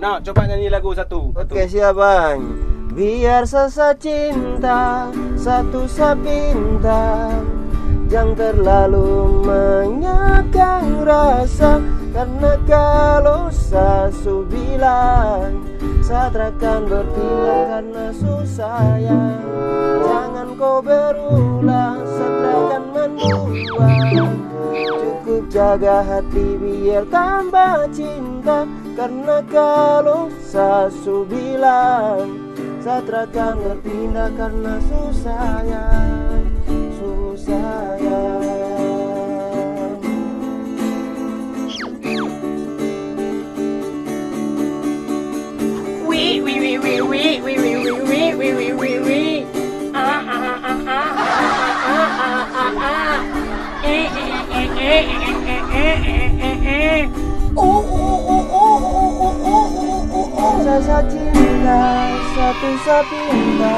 Nah, coba nyanyi lagu satu. Oke, siap bang. Biar sasa cinta satu sapinta, jangan terlalu menyakang rasa. Karena kalau sasu bilang, saat akan berpindah karena susah ya. Jangan kau berulang, saat akan mendua. Cukup jaga hati biar tambah cinta. Karena kalau sasu bilang, saat akan berpindah karena susah ya. Susah ya. Rasa cinta satu sapinta,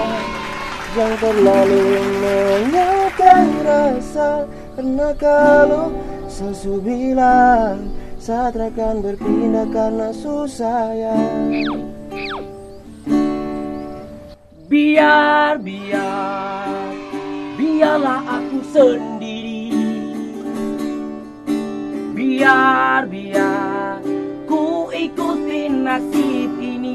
jangan terlalu menyakang rasa. Karena kalau sesu bilang, saat akan berpindah karena susah ya. Biarlah aku sendiri. Biar ku ikutin nasib ini.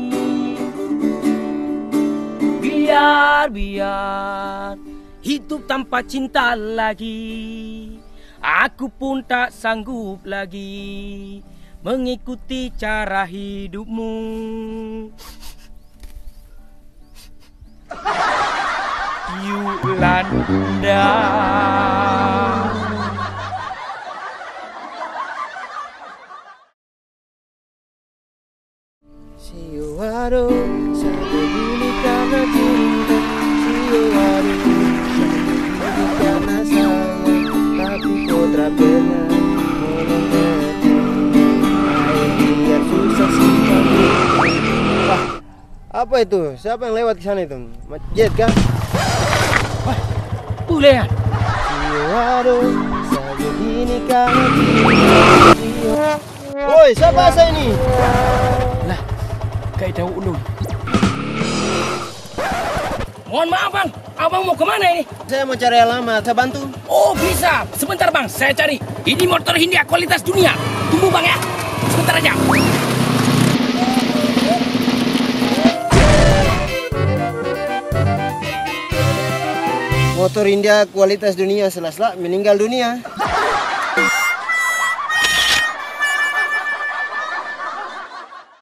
Biar hidup tanpa cinta lagi. Aku pun tak sanggup lagi mengikuti cara hidupmu. Yolanda. Siwaro, saya begini karena cinta. Siwaro, saya begini karena sayang. Tapi kau tak pernah mengerti. Biar susah simpan. Wah, apa itu? Siapa yang lewat ke sana itu? Jet kah? Wah, bulean. Siwaro, saya begini karena cinta. Woi, siapa saya ini? Lah, kayak tahu ulun. Mohon maaf bang, abang mau kemana ini? Saya mau cari alamat, saya bantu. Oh bisa, sebentar bang, saya cari. Ini motor Hindia kualitas dunia. Tunggu bang ya, sebentar aja. Motor India kualitas dunia, selaslah meninggal dunia.